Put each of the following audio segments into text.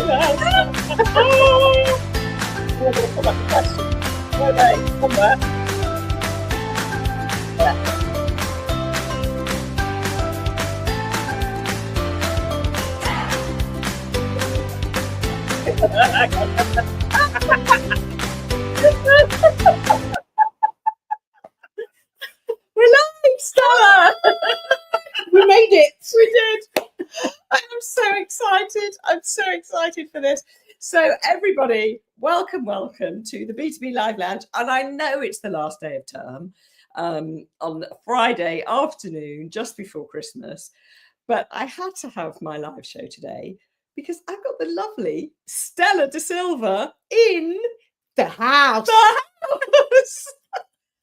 We're live, Stella! We made it. We did. I am so excited. I'm so excited for this. So everybody, welcome to the B2B Live Lounge. And I know it's the last day of term on Friday afternoon, just before Christmas. But I had to have my live show today because I've got the lovely Stella De Silva in The house. the house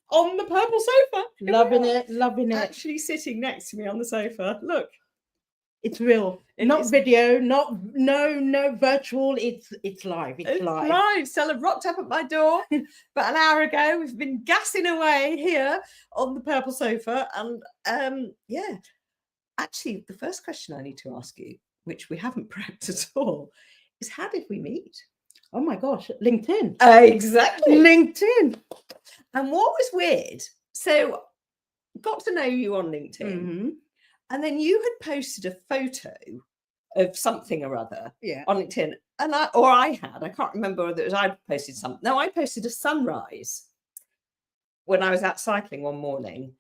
on the purple sofa. Loving it, loving it. Actually sitting next to me on the sofa. Look. It's real. Not video, no virtual. It's live. It's live. Stella rocked up at my door about an hour ago. We've been gassing away here on the purple sofa. And yeah, actually, the first question I need to ask you, which we haven't prepped at all, is how did we meet? Oh my gosh, LinkedIn. Exactly. LinkedIn. And what was weird, so got to know you on LinkedIn. Mm-hmm. And then you had posted a photo of something or other on LinkedIn. And I can't remember whether it was I posted something. No, I posted a sunrise when I was out cycling one morning.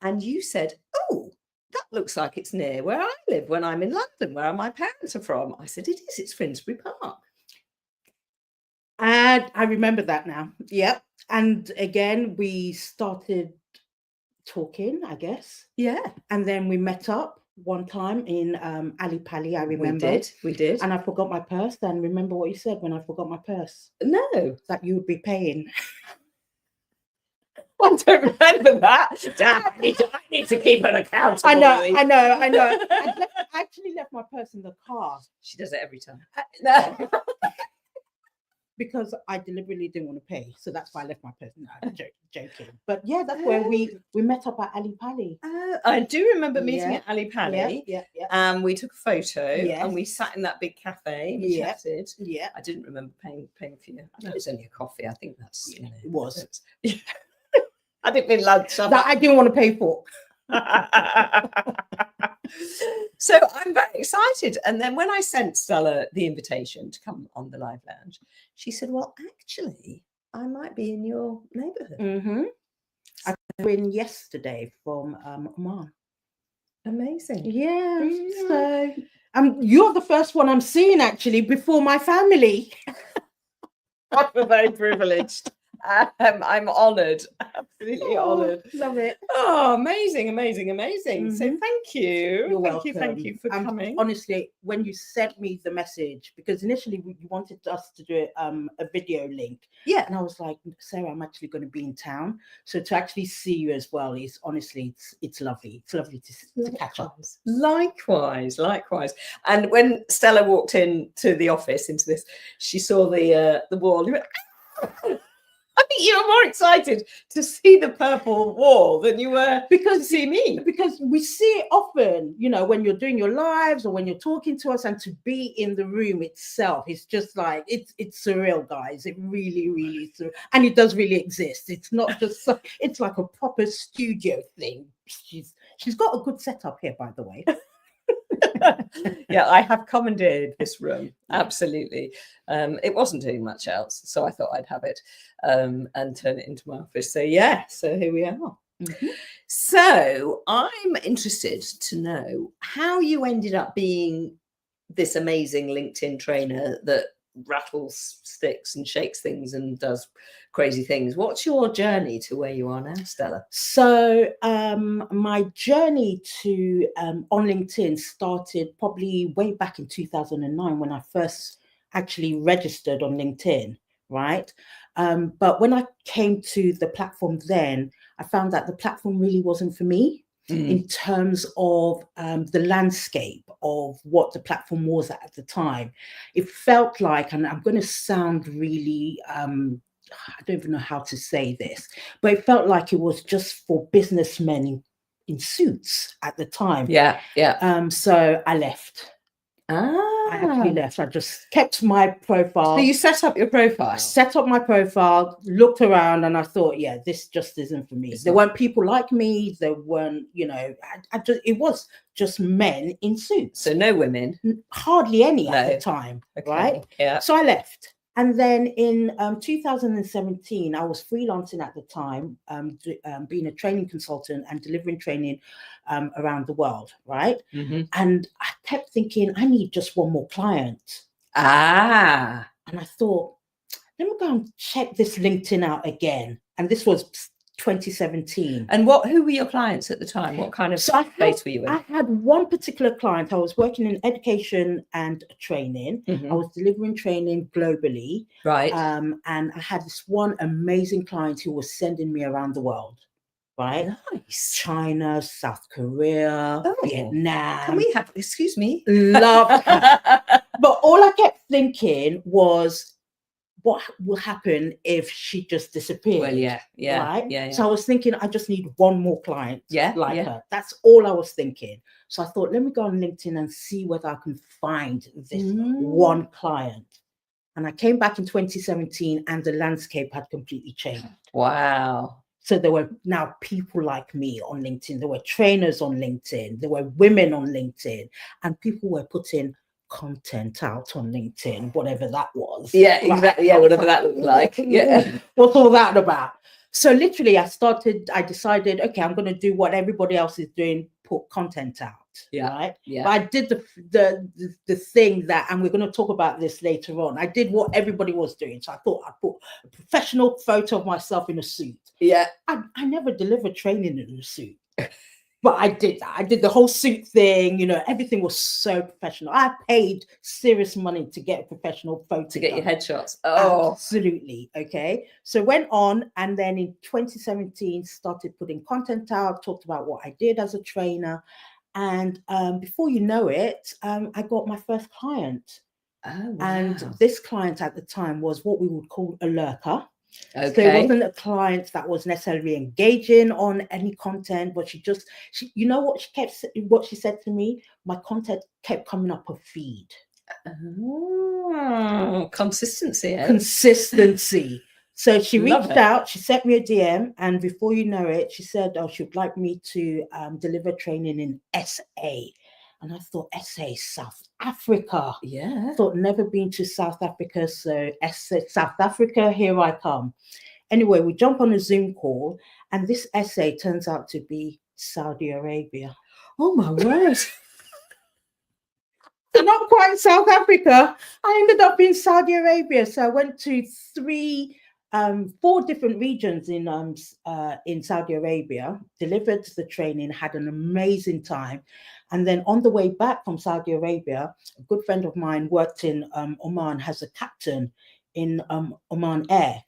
And you said, oh, that looks like it's near where I live when I'm in London, where my parents are from. I said, it is, it's Finsbury Park. And I remember that now. Yep. And again, we started talking, I guess. Yeah. And then we met up one time in Ali Pali, I remember. We did. And I forgot my purse. And remember what you said when I forgot my purse? No. That you would be paying. I don't remember that. I need to keep an account. I know. I actually left my purse in the car. She does it every time. No. Because I deliberately didn't want to pay. So that's why I left my purse. No, I'm joking. But yeah, that's where we met up at Ali Pali. I do remember meeting at Ali Pali. Yeah. We took a photo and we sat in that big cafe. We chatted. Yeah. I didn't remember paying for you. I know it's only a coffee. I think that's, it was. I didn't mean lunch. That I didn't want to pay for. So I'm very excited. And then when I sent Stella the invitation to come on the live lounge, she said, well, actually, I might be in your neighborhood. Mm-hmm. I flew in yesterday from Oman. Amazing. Yeah. So you're the first one I'm seeing actually before my family. I'm very privileged. I'm honoured, absolutely honoured. Love it. Oh, amazing. Mm-hmm. So thank you. You're welcome. Thank you for coming. Honestly, when you sent me the message, because initially you wanted us to do a video link. Yeah. And I was like, Sarah, I'm actually going to be in town. So to actually see you as well is honestly, it's lovely. It's lovely to catch up. Likewise. And when Stella walked into the office, she saw the wall. I think you were more excited to see the purple wall than you were to see me. Because we see it often, when you're doing your lives or when you're talking to us, and to be in the room itself, it's just like, it's surreal, guys. It really, really is surreal. And it does really exist. It's not just, it's like a proper studio thing. She's got a good setup here, by the way. Yeah, I have commandeered this room. Absolutely. It wasn't doing much else, so I thought I'd have it and turn it into my office. So here we are. Mm-hmm. So I'm interested to know how you ended up being this amazing LinkedIn trainer that rattles sticks and shakes things and does crazy things. What's your journey to where you are now, Stella? So my journey to on LinkedIn started probably way back in 2009 when I first actually registered on LinkedIn, right? But when I came to the platform then, I found that the platform really wasn't for me. In terms of the landscape of what the platform was at the time. It felt like, and I'm going to sound really, I don't even know how to say this, but it felt like it was just for businessmen in suits at the time. Yeah. So I left. Ah. I actually left. I just kept my profile. So you set up your profile. I set up my profile, looked around, and I thought, yeah, this just isn't for me. There weren't people like me. There weren't, it was just men in suits. So no women? Hardly any at the time, right? Yeah. So I left. And then in 2017, I was freelancing at the time, being a training consultant and delivering training around the world, right? Mm-hmm. And I kept thinking, I need just one more client. And I thought, let me go and check this LinkedIn out again. And this was 2017. And who were your clients at the time? What kind of space were you in? I had one particular client. I was working in education and training. Mm-hmm. I was delivering training globally. Right. And I had this one amazing client who was sending me around the world. Right? Nice. China, South Korea, Vietnam. Can we have, excuse me? Loved her. But all I kept thinking was, what will happen if she just disappeared? Well, yeah. Right? Yeah. So I was thinking, I just need one more client like her. That's all I was thinking. So I thought, let me go on LinkedIn and see whether I can find this one client. And I came back in 2017 and the landscape had completely changed. Wow. So there were now people like me on LinkedIn. There were trainers on LinkedIn. There were women on LinkedIn. And people were putting content out on LinkedIn, whatever that was. Yeah, exactly. Yeah, whatever that looked like. Yeah. What's all that about? So literally I decided, okay, I'm going to do what everybody else is doing, put content out. Yeah. Right. Yeah. But I did the thing that, and we're going to talk about this later on. I did what everybody was doing. So I thought I'd put a professional photo of myself in a suit. Yeah. I never delivered training in a suit. But I did that. I did the whole suit thing, everything was so professional. I paid serious money to get a professional photo. To get your headshots. Oh, absolutely. Okay. So went on, and then in 2017, started putting content out, talked about what I did as a trainer. And before you know it, I got my first client. Oh, wow. And this client at the time was what we would call a lurker. Okay. So it wasn't a client that was necessarily engaging on any content, but she you know what she said to me? My content kept coming up her feed. Oh, consistency. Consistency. So she reached out, she sent me a DM, and before you know it, she said, she would like me to deliver training in SA. And I thought, SA, South Africa. Yeah. I thought, never been to South Africa. So South Africa, here I come. Anyway, we jump on a Zoom call, and this essay turns out to be Saudi Arabia. Oh my word. So not quite South Africa. I ended up in Saudi Arabia. So I went to 4 different regions in Saudi Arabia, delivered the training, had an amazing time. And then on the way back from Saudi Arabia, a good friend of mine worked in Oman, has a captain in Oman Air.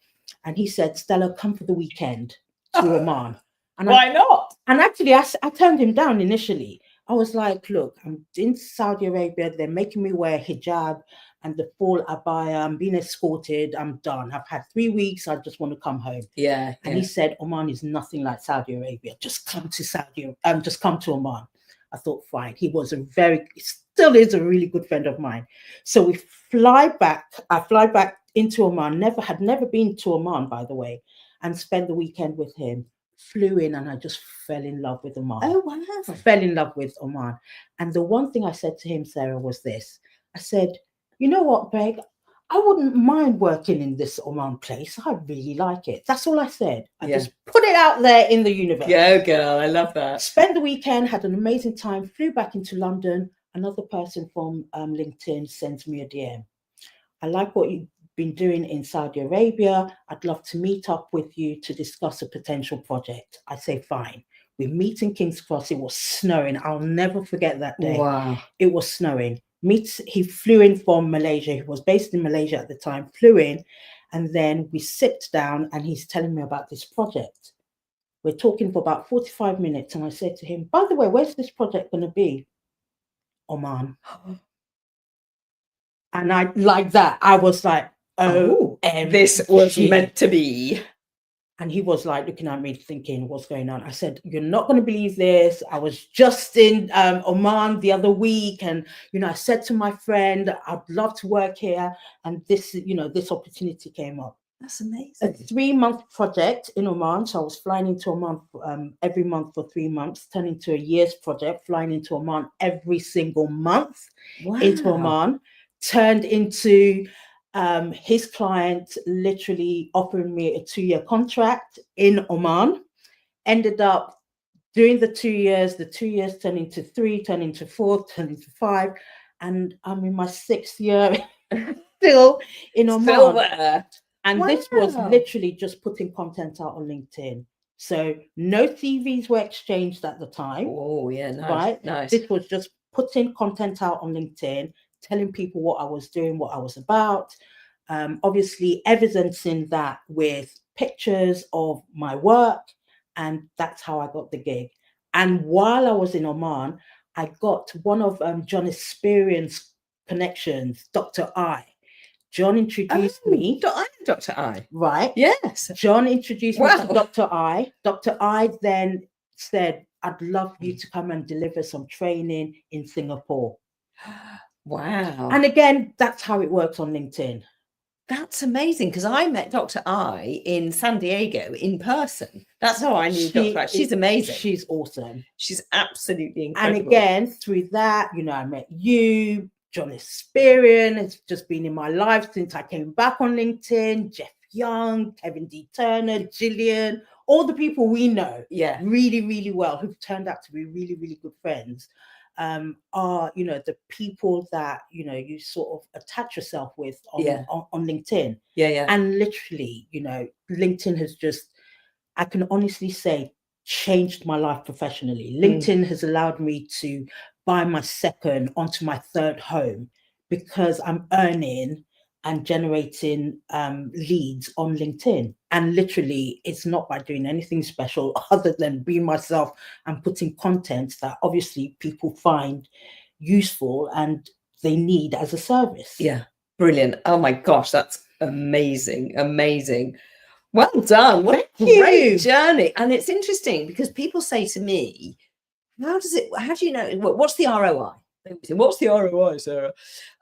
And he said, Stella, come for the weekend to Oman. And why not? And actually, I turned him down initially. I was like, look, I'm in Saudi Arabia. They're making me wear hijab and the full abaya. I'm being escorted. I'm done. I've had 3 weeks. I just want to come home. Yeah. And he said, Oman is nothing like Saudi Arabia. Just come to just come to Oman. I thought, fine. He was still is a really good friend of mine. So we fly back. I fly back into Oman. Had never been to Oman, by the way, and spent the weekend with him. Flew in, and I just fell in love with Oman. Oh, wow. Fell in love with Oman. And the one thing I said to him, Sarah, was this. I said, you know what, Greg? I wouldn't mind working in this Oman place. I really like it. That's all I said. I just put it out there in the universe. Yeah, girl. I love that. Spent the weekend, had an amazing time, flew back into London. Another person from LinkedIn sends me a DM. I like what you've been doing in Saudi Arabia. I'd love to meet up with you to discuss a potential project. I say, fine. We meet in King's Cross. It was snowing. I'll never forget that day. Wow. It was snowing. He flew in from Malaysia. He was based in Malaysia at the time, flew in, and then we sit down and he's telling me about this project. We're talking for about 45 minutes. And I said to him, by the way, where's this project going to be? Oman. And I, like that, I was like, oh, this was meant to be. And he was like looking at me thinking, what's going on? I said, you're not going to believe this. I was just in Oman the other week. And, I said to my friend, I'd love to work here. And this, this opportunity came up. That's A amazing. 3-month project in Oman. So I was flying into Oman every month for 3 months, turned into a year's project, flying into Oman every single month into Oman, turned into his client literally offering me a 2-year contract in Oman. Ended up during the 2 years, the 2 years turned into 3, turned into 4, turned into 5. And I'm in my 6th year still in Oman. Still there. And this was literally just putting content out on LinkedIn. So no CVs were exchanged at the time. Oh, yeah, nice. Right? Nice. This was just putting content out on LinkedIn, telling people what I was doing, what I was about. Obviously, evidencing that with pictures of my work. And that's how I got the gig. And while I was in Oman, I got one of John Experience connections, Dr. I. John introduced me. I know Dr. I. Right. Yes. John introduced me to Dr. I. Dr. I then said, I'd love you to come and deliver some training in Singapore. Wow. And again, that's how it works on LinkedIn. That's amazing, because I met Dr. I in San Diego in person. That's how I knew Dr. I. She's amazing. She's awesome. She's absolutely incredible. And again, through that, I met you, John Experian. It's just been in my life since I came back on LinkedIn. Jeff Young, Kevin D. Turner, Gillian, all the people we know really, really well, who've turned out to be really, really good friends. Are the people that you sort of attach yourself with on LinkedIn. And literally, LinkedIn has just, I can honestly say, changed my life professionally. LinkedIn has allowed me to buy my second onto my third home, because I'm earning and generating leads on LinkedIn. And literally, it's not by doing anything special other than being myself and putting content that obviously people find useful and they need as a service. Yeah, brilliant. Oh my gosh, that's amazing. Amazing. Well done. What a great journey. And it's interesting because people say to me, how do you know, what's the ROI? What's the ROI, Sarah?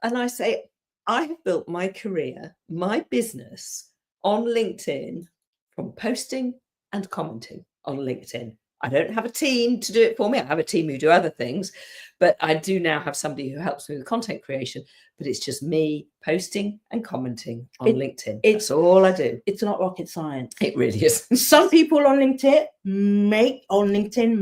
And I say, I have built my career, my business on LinkedIn from posting and commenting on LinkedIn. I don't have a team to do it for me. I have a team who do other things, but I do now have somebody who helps me with content creation, but it's just me posting and commenting on LinkedIn. That's all I do. It's not rocket science. It really is. Some people on LinkedIn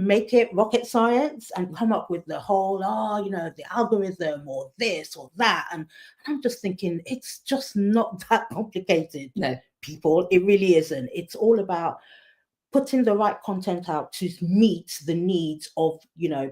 make it rocket science and come up with the whole, the algorithm or this or that. And I'm just thinking, it's just not that complicated. No, people, it really isn't. It's all about putting the right content out to meet the needs of,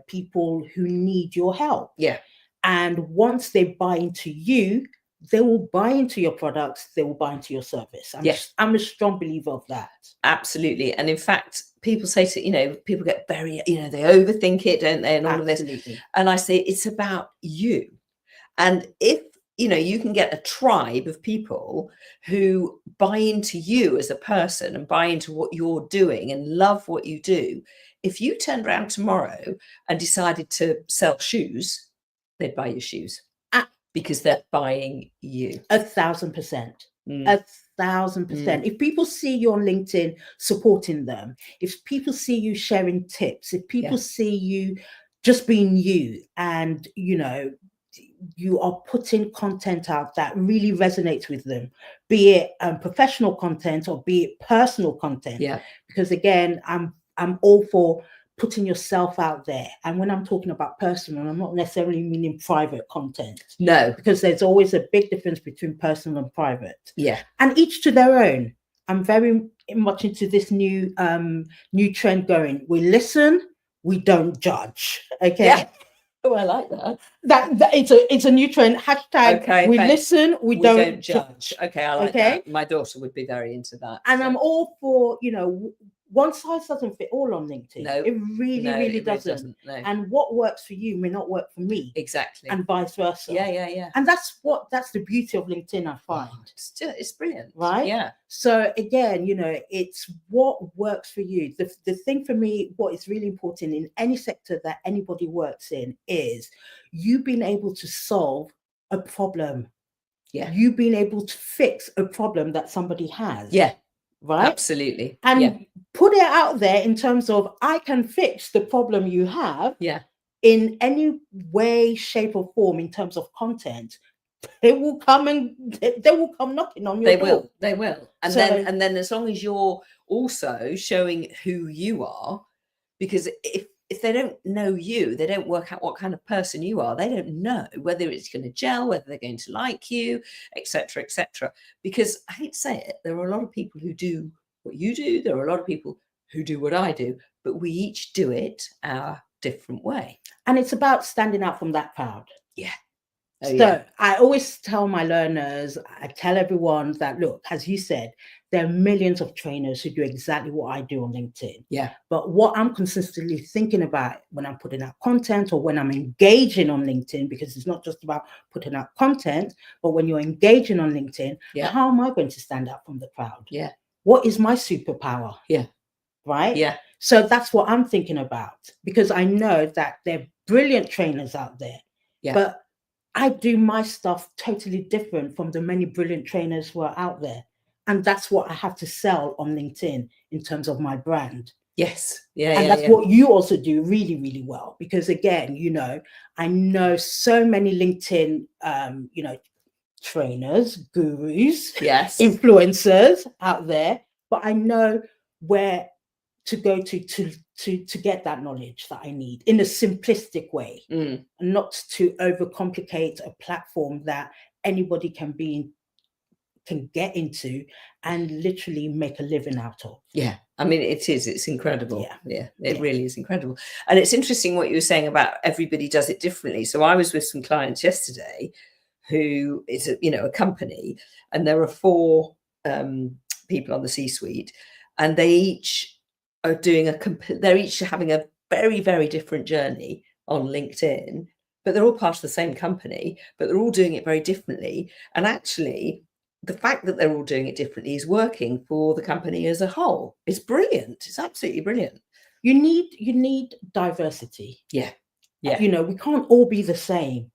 people who need your help. Yeah. And once they buy into you, they will buy into your products, they will buy into your service. I'm a strong believer of that. Absolutely. And in fact, people say to, people get very, they overthink it, don't they? And all of this. And I say, it's about you. And if, you can get a tribe of people who buy into you as a person and buy into what you're doing and love what you do. If you turned around tomorrow and decided to sell shoes, they'd buy your shoes because they're buying you. 1,000%. 1,000%. If people see you on LinkedIn supporting them, if people see you sharing tips, if people see you just being you, and you are putting content out that really resonates with them, be it professional content or be it personal content. Yeah. Because again, I'm all for putting yourself out there. And when I'm talking about personal, I'm not necessarily meaning private content. No. Because there's always a big difference between personal and private. Yeah. And each to their own. I'm very much into this new trend going. We listen, we don't judge. Okay. Yeah. Oh, I like that. That it's a new trend. Hashtag. Okay, we listen, we don't judge. Okay, I like that. My daughter would be very into that. And so. I'm all for one size doesn't fit all on LinkedIn. No, it really, no, really it doesn't. no. And what works for you may not work for me. Exactly. And vice versa. Yeah. And that's the beauty of LinkedIn, I find. It's brilliant. Right? Yeah. So again, it's what works for you. The thing for me, what is really important in any sector that anybody works in, is you being able to solve a problem. Yeah. You being able to fix a problem that somebody has. Yeah. Right? Absolutely. And put it out there in terms of, I can fix the problem you have. Yeah. In any way, shape, or form, in terms of content, they will come knocking on your door. They will. And then as long as you're also showing who you are, because if they don't know you, they don't work out what kind of person you are, they don't know whether it's going to gel, whether they're going to like you, etc., etc. Because I hate to say it, there are a lot of people who do what you do, there are a lot of people who do what I do, but we each do it our different way. And it's about standing out from that crowd. Yeah. So I always tell my learners, I tell everyone that, look, as you said, there are millions of trainers who do exactly what I do on LinkedIn. Yeah. But what I'm consistently thinking about when I'm putting out content, or when I'm engaging on LinkedIn, because it's not just about putting out content, but when you're engaging on LinkedIn, how am I going to stand out from the crowd? Yeah. What is my superpower? Yeah. Right? Yeah. So that's what I'm thinking about, because I know that there are brilliant trainers out there. Yeah. But I do my stuff totally different from the many brilliant trainers who are out there. And that's what I have to sell on LinkedIn in terms of my brand. Yes. And that's what you also do really, really well. Because again, I know so many LinkedIn, trainers, gurus, influencers out there, but I know where to go to get that knowledge that I need in a simplistic way, and not to overcomplicate a platform that anybody can get into and literally make a living out of. Yeah. I mean, it's incredible. Yeah. It really is incredible. And it's interesting what you were saying about everybody does it differently. So I was with some clients yesterday who is a company, and there are 4 people on the C-suite, and they each are they're each having a very, very different journey on LinkedIn, but they're all part of the same company, but they're all doing it very differently. And actually, the fact that they're all doing it differently is working for the company as a whole. It's brilliant. It's absolutely brilliant. You need diversity. Yeah. We can't all be the same.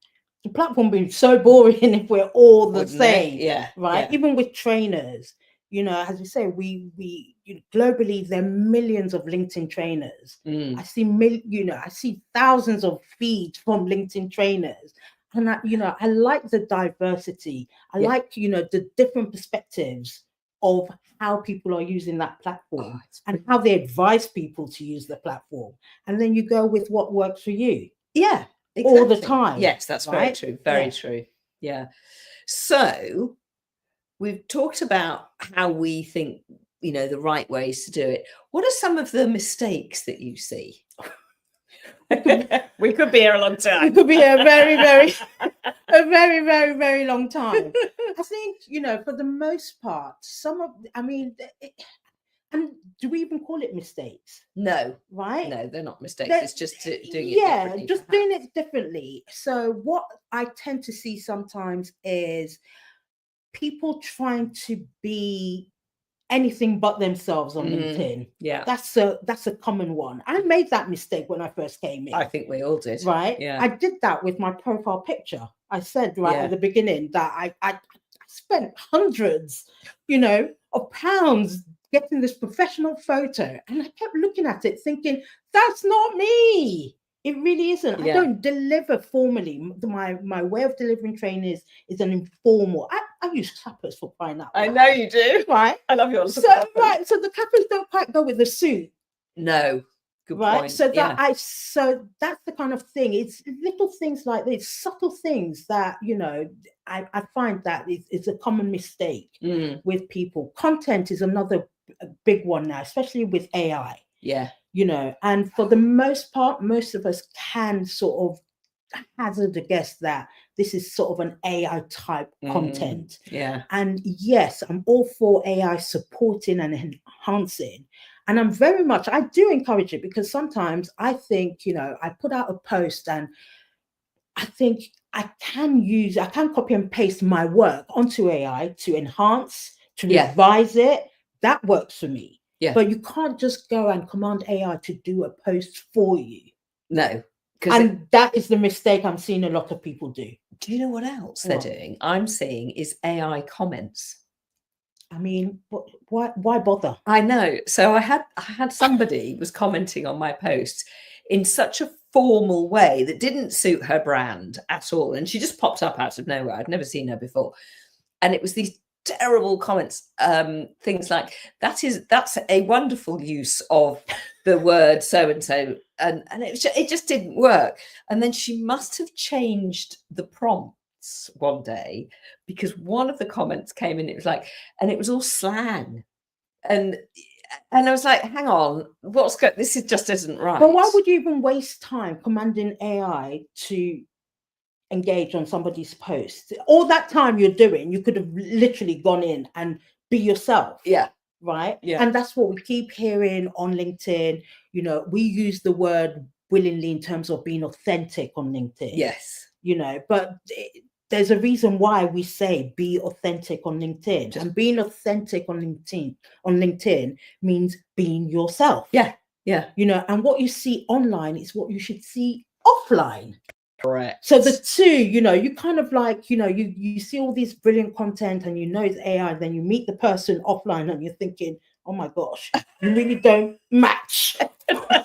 The platform would be so boring if we're all the same. Right? Even with trainers, as we say, we globally, there are millions of LinkedIn trainers. I see thousands of feeds from LinkedIn trainers, and I like the diversity. I like the different perspectives of how people are using that platform, and how they advise people to use the platform, and then you go with what works for you. Yeah, exactly. All the time. Yes, that's very true. Very true. Yeah. So we've talked about how we think, the right ways to do it. What are some of the mistakes that you see? We could be here a long time. We could be here a very, very, very long time. I think, for the most part, and do we even call it mistakes? No. Right? No, they're not mistakes. It's just doing it differently. Just doing it differently. So what I tend to see sometimes is people trying to be anything but themselves on LinkedIn. Yeah. That's a common one. I made that mistake when I first came in. I think we all did. Right? Yeah. I did that with my profile picture. I said at the beginning that I spent hundreds, of pounds getting this professional photo, and I kept looking at it thinking, that's not me. It really isn't. I don't deliver formally. My way of delivering training is an informal. I use clappers for crying out loud. I know you do. Right? I love yours. So so the clappers don't quite go with the suit. No. Good point. So so that's the kind of thing. It's little things like this, subtle things that I find that it's a common mistake with people. Content is another big one now, especially with AI. Yeah. And for the most part, most of us can sort of hazard a guess that this is sort of an AI type content. Yeah. And yes, I'm all for AI supporting and enhancing. And I do encourage it, because sometimes I think, I put out a post and I think I can copy and paste my work onto AI to enhance, to revise it. That works for me. Yeah. But you can't just go and command AI to do a post for you. No. And that is the mistake I'm seeing a lot of people do. Do you know what else they're doing? I'm seeing is AI comments. I mean, why bother? I know. So I had somebody was commenting on my post in such a formal way that didn't suit her brand at all. And she just popped up out of nowhere. I'd never seen her before. And it was these terrible comments, things like, that's a wonderful use of the word so-and-so. And it just didn't work. And then she must have changed the prompts one day, because one of the comments came in, it was like, and it was all slang. And I was like, hang on, this just isn't right. But why would you even waste time commanding AI to engage on somebody's post? All that time you're doing, you could have literally gone in and be yourself. Yeah. Right. Yeah. And that's what we keep hearing on LinkedIn. We use the word willingly in terms of being authentic on LinkedIn. Yes. But there's a reason why we say be authentic on LinkedIn. And being authentic on LinkedIn means being yourself. Yeah. Yeah. And what you see online is what you should see offline. Correct. So the two, you kind of like, you see all these brilliant content and it's AI, then you meet the person offline and you're thinking, oh my gosh, you really don't match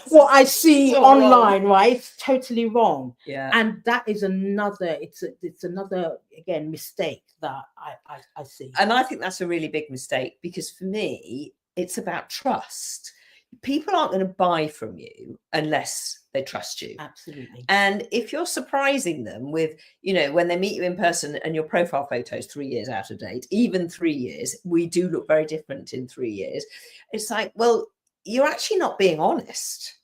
what I see online, right? It's totally wrong. Yeah. And that is another, it's another, again, mistake that I see. And I think that's a really big mistake, because for me, it's about trust. People aren't going to buy from you unless they trust you. Absolutely. And if you're surprising them with, when they meet you in person and your profile photo is 3 years out of date, even 3 years, we do look very different in 3 years. It's like, well, you're actually not being honest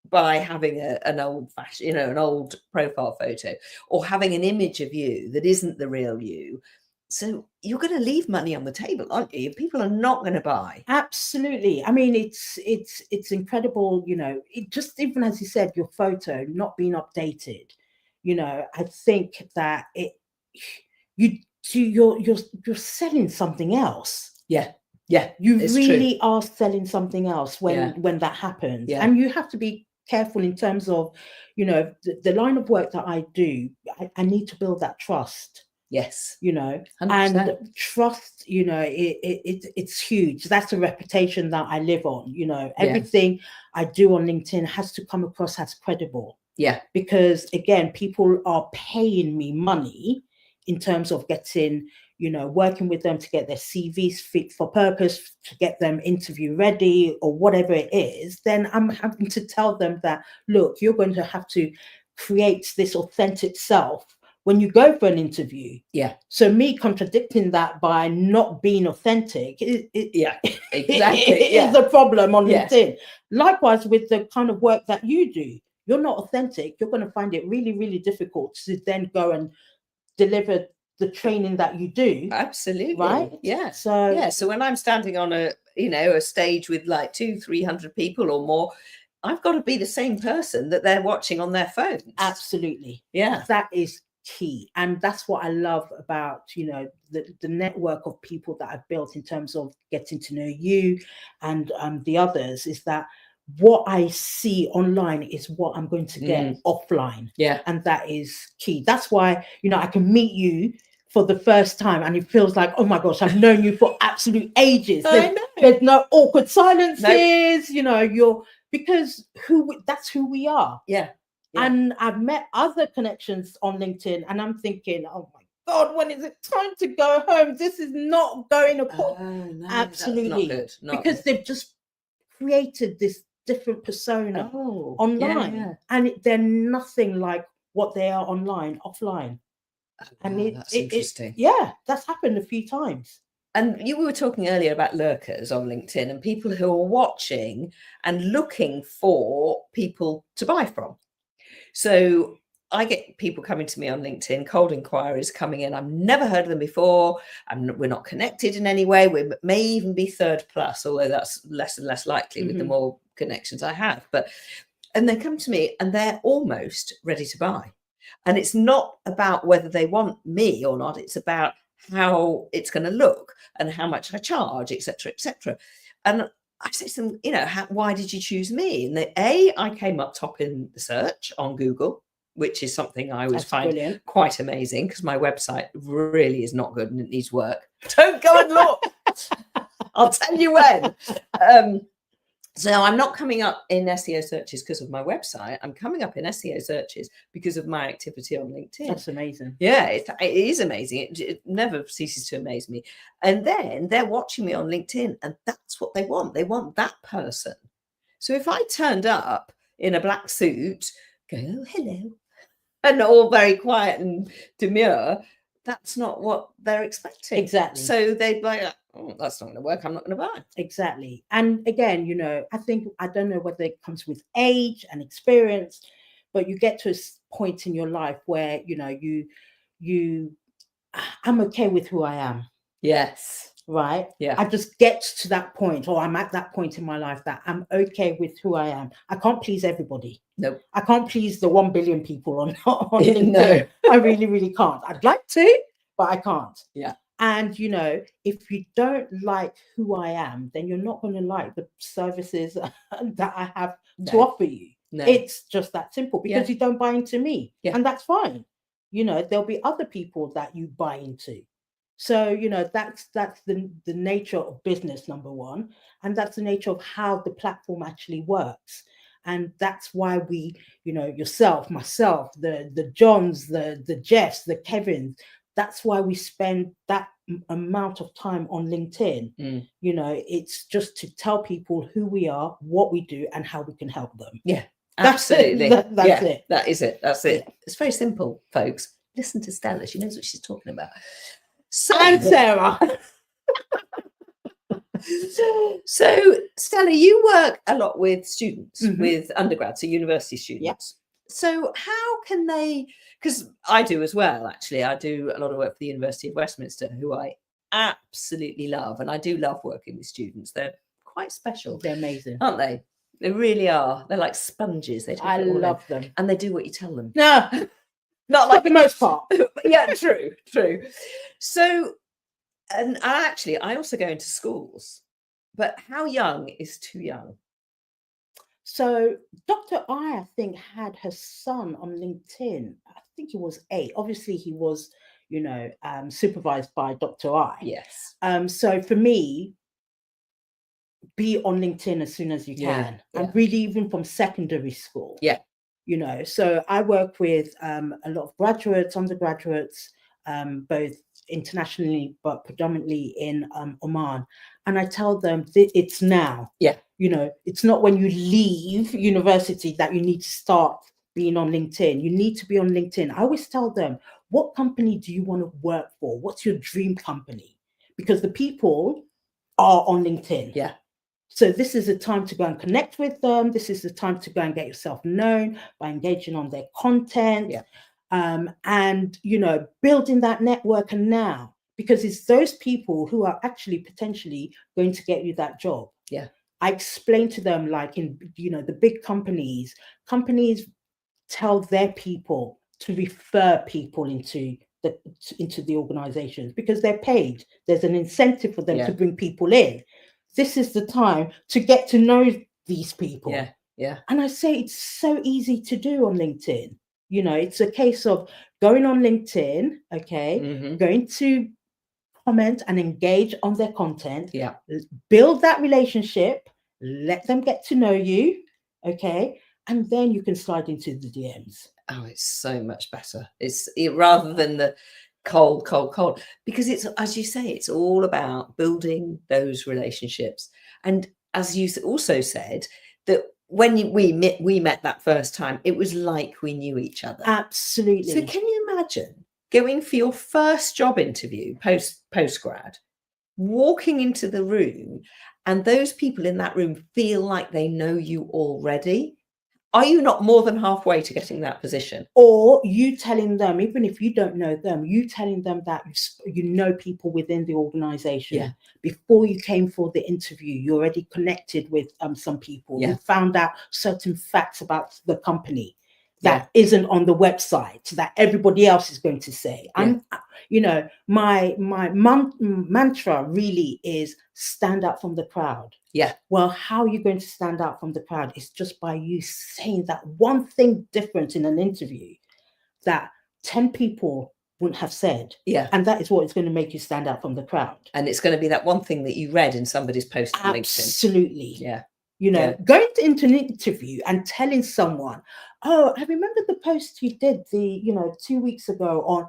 by having an old fashioned, an old profile photo, or having an image of you that isn't the real you. So you're going to leave money on the table, aren't you? People are not going to buy. Absolutely. I mean, it's incredible. It just, even as you said, your photo not being updated. I think that you're selling something else. Yeah. Yeah. You really are selling something else when that happens. Yeah. And you have to be careful in terms of, the line of work that I do. I need to build that trust. Yes. 100%. And trust, it's huge. That's a reputation that I live on. Everything I do on LinkedIn has to come across as credible. Yeah. Because again, people are paying me money in terms of getting, working with them to get their CVs fit for purpose, to get them interview ready or whatever it is. Then I'm having to tell them that, look, you're going to have to create this authentic self when you go for an interview. Yeah. So me contradicting that by not being authentic, exactly. is a problem on LinkedIn. Likewise with the kind of work that you do. You're not authentic. You're going to find it really, really difficult to then go and deliver the training that you do. Absolutely. Right. Yeah. So when I'm standing on a stage with like 200-300 people or more, I've got to be the same person that they're watching on their phones. Absolutely. Yeah. That is key. And that's what I love about, the network of people that I've built in terms of getting to know you and the others, is that what I see online is what I'm going to get offline. Yeah. And that is key. That's why, I can meet you for the first time and it feels like, oh my gosh, I've known you for absolute ages. There's no awkward silences, because that's who we are. Yeah. Yeah. And I've met other connections on LinkedIn and I'm thinking, oh my God, when is it time to go home? This is not going according. No, absolutely. That's not good. Because they've just created this different persona online. And they're nothing like what they are online, offline. And that's interesting. That's happened a few times. And you were talking earlier about lurkers on LinkedIn and people who are watching and looking for people to buy from. So I get people coming to me on LinkedIn, cold inquiries coming in. I've never heard of them before. We're not connected in any way. We may even be third plus, although that's less and less likely with the more connections I have. And they come to me and they're almost ready to buy. And it's not about whether they want me or not. It's about how it's going to look and how much I charge, etc., etc. And I say to them, why did you choose me? And I came up top in the search on Google, which is something I always find quite amazing, because my website really is not good and it needs work. Don't go and look. I'll tell you when. So I'm not coming up in SEO searches because of my website. I'm coming up in SEO searches because of my activity on LinkedIn. That's amazing. Yeah, it is amazing. It never ceases to amaze me. And then they're watching me on LinkedIn, and that's what they want. They want that person. So if I turned up in a black suit, go, oh, hello, and all very quiet and demure, that's not what they're expecting. Exactly. So they'd be like, oh, that's not going to work. I'm not going to buy. Exactly. And again, I don't know whether it comes with age and experience, but you get to a point in your life where, I'm okay with who I am. Yes. Right. Yeah. I just get to that point, or I'm at that point in my life that I'm okay with who I am. I can't please everybody. Nope. I can't please the 1 billion people on LinkedIn. No. I really, really can't. I'd like to, but I can't. Yeah. And, if you don't like who I am, then you're not going to like the services that I have to offer you. No. It's just that simple, because you don't buy into me. Yeah. And that's fine. There'll be other people that you buy into. So, that's the nature of business, number one. And that's the nature of how the platform actually works. And that's why we, yourself, myself, the Johns, the Jeffs, the Kevins, that's why we spend that amount of time on LinkedIn. It's just to tell people who we are, what we do, and how we can help them. Yeah, absolutely. That's it. That is it. That's it. Yeah. It's very simple, folks. Listen to Stella. She knows what she's talking about. And Sarah. So, Stella, you work a lot with students, with undergrads, so university students. Yeah. So how can they, because I do as well, actually. I do a lot of work for the University of Westminster, who I absolutely love. And I do love working with students. They're quite special. They're amazing. Aren't they? They really are. They're like sponges. I love them. And they do what you tell them. No. Not like the most part. Yeah, true. So, and I also go into schools, but how young is too young? So Dr. I think, had her son on LinkedIn. I think he was 8. Obviously, he was, supervised by Dr. I. Yes. So for me, be on LinkedIn as soon as you can, and really even from secondary school. Yeah. So I work with a lot of graduates, undergraduates, both internationally, but predominantly in Oman. And I tell them it's now. Yeah. It's not when you leave university that you need to start being on LinkedIn. You need to be on LinkedIn. I always tell them, what company do you want to work for? What's your dream company? Because the people are on LinkedIn. Yeah. So this is the time to go and connect with them. This is the time to go and get yourself known by engaging on their content. Yeah. And, building that network. And now, because it's those people who are actually potentially going to get you that job. Yeah. I explain to them, like in, the big companies tell their people to refer people into the organizations, because they're paid. There's an incentive for them to bring people in. This is the time to get to know these people. Yeah. Yeah. And I say it's so easy to do on LinkedIn. It's a case of going on LinkedIn, going to comment and engage on their content, build that relationship, let them get to know you, and then you can slide into the DMs. Oh, it's so much better. Rather than the cold, because it's, as you say, it's all about building those relationships. And as you also said, that when we met that first time, it was like we knew each other. Absolutely. So can you imagine going for your first job interview post-grad, walking into the room, and those people in that room feel like they know you already? are you not more than halfway to getting that position? Or you telling them, even if you don't know them, you telling them that you know people within the organization. Yeah. Before you came for the interview, you already connected with some people. Yeah. You found out certain facts about the company that isn't on the website that everybody else is going to say. And you know, my mantra really is stand out from the crowd. Yeah. Well, how are you going to stand out from the crowd? It's just by you saying that one thing different in an interview that 10 people wouldn't have said. Yeah. And that is what is going to make you stand out from the crowd. And it's going to be that one thing that you read in somebody's post on LinkedIn. Absolutely. Yeah. You know, going into an interview and telling someone, oh, I remember the post you did 2 weeks ago on,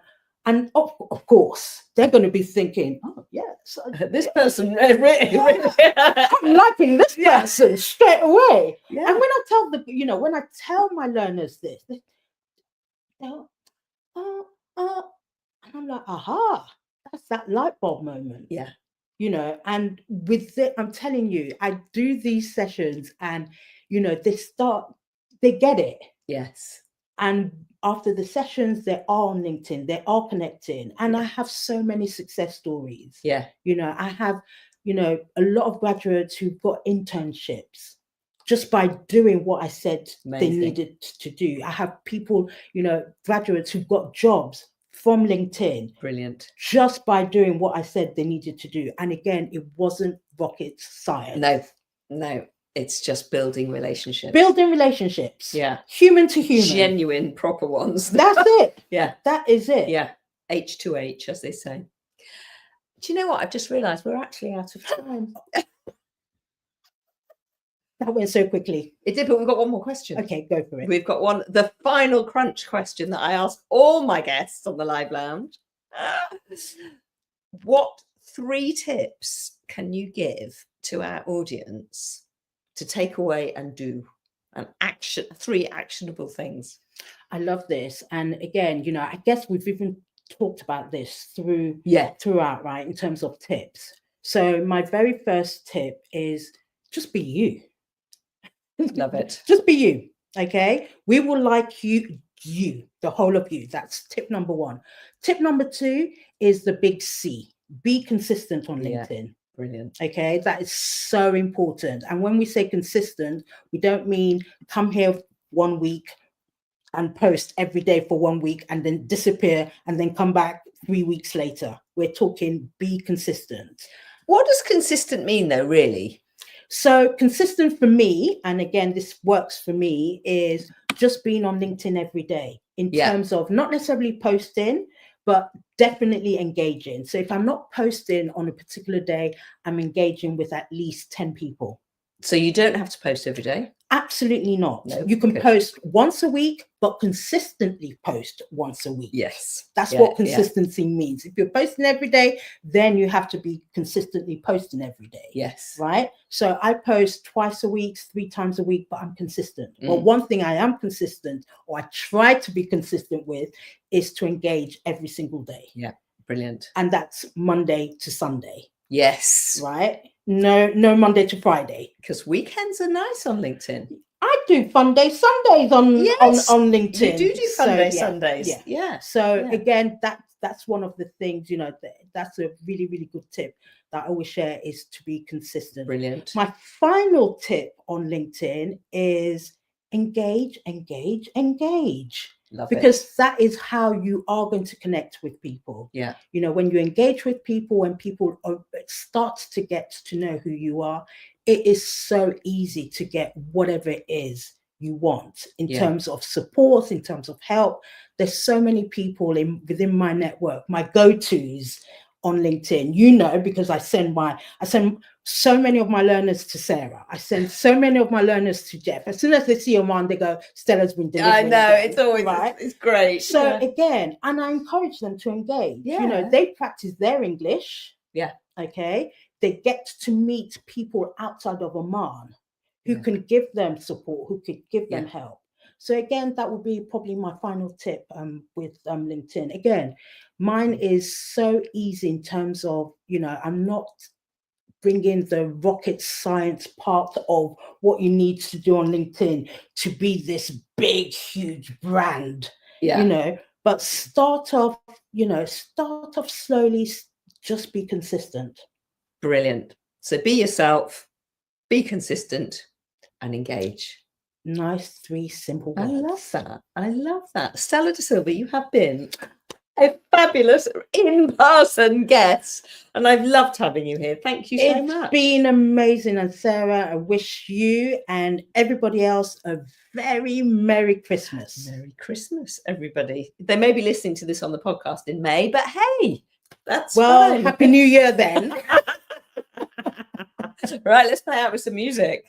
and of course, they're going to be thinking, oh, yes. This person, really, I'm liking this person straight away. Yeah. And when I when I tell my learners this, they'll, and I'm like, aha, that's that light bulb moment. Yeah. You know, and with it, I'm telling you, I do these sessions and, you know, they get it. Yes. And after the sessions, they are on LinkedIn, they are connecting. And I have so many success stories. Yeah. You know, I have, you know, a lot of graduates who've got internships just by doing what I said they needed to do. I have people, you know, graduates who've got jobs from LinkedIn. Brilliant. Just by doing what I said they needed to do. And again, it wasn't rocket science. No. It's just building relationships. Yeah. Human to human. Genuine, proper ones. That's it. Yeah. That is it. Yeah. H2H, as they say. Do you know what? I've just realised we're actually out of time. That went so quickly. It did, but we've got one more question. Okay, go for it. We've got the final crunch question that I ask all my guests on the Live Lounge. What 3 tips can you give to our audience to take away and do an action? 3 actionable things. I love this. And again, you know, I guess we've even talked about this throughout, right, in terms of tips. So my very first tip is just be you. Love it. Just be you. Okay. We will like you, the whole of you. That's tip number 1. Tip number 2 is the big C. Be consistent on LinkedIn. Brilliant. Okay. That is so important. And when we say consistent, we don't mean come here 1 week and post every day for 1 week and then disappear and then come back 3 weeks later. We're talking be consistent. What does consistent mean though, really? So consistent for me, and again, this works for me, is just being on LinkedIn every day in terms of not necessarily posting, but definitely engaging. So if I'm not posting on a particular day, I'm engaging with at least 10 people. So you don't have to post every day? Absolutely not. No, you can post once a week, but consistently post once a week. Yes. That's what consistency means. If you're posting every day, then you have to be consistently posting every day. Yes. Right? So I post twice a week, 3 times a week, but I'm consistent. Well, one thing I am consistent, or I try to be consistent with, is to engage every single day. Yeah. Brilliant. And that's Monday to Sunday. Yes. Right? No Monday to Friday. Because weekends are nice on LinkedIn. I do fun day Sundays on LinkedIn. You do fun day Sundays. Yeah. So again, that's one of the things, you know, that's a really, really good tip that I always share, is to be consistent. Brilliant. My final tip on LinkedIn is engage. Because that is how you are going to connect with people. Yeah. You know, when you engage with people, when people start to get to know who you are, it is so easy to get whatever it is you want in terms of support, in terms of help. There's so many people within my network, my go-tos on LinkedIn, you know, because I send so many of my learners to Sarah. I send so many of my learners to Jeff. As soon as they see a one, they go, Stella's been delivering. I know, again. it's always right. It's great. So again, and I encourage them to engage. You know, they practice their English. Yeah. Okay. They get to meet people outside of Oman who can give them support, who could give them help. So again, that would be probably my final tip with LinkedIn. Again, mine is so easy in terms of, you know, I'm not bring in the rocket science part of what you need to do on LinkedIn to be this big, huge brand, Yeah. but start off slowly, just be consistent. Brilliant. So be yourself, be consistent, and engage. Nice 3 simple words. I love that. Stella De Silva, you have been a fabulous in-person guest, and I've loved having you here. Thank you so much. It's been amazing. And Sarah, I wish you and everybody else a very Merry Christmas. Merry Christmas, everybody. They may be listening to this on the podcast in May, but hey, that's fine. Happy New Year then. Right, let's play out with some music.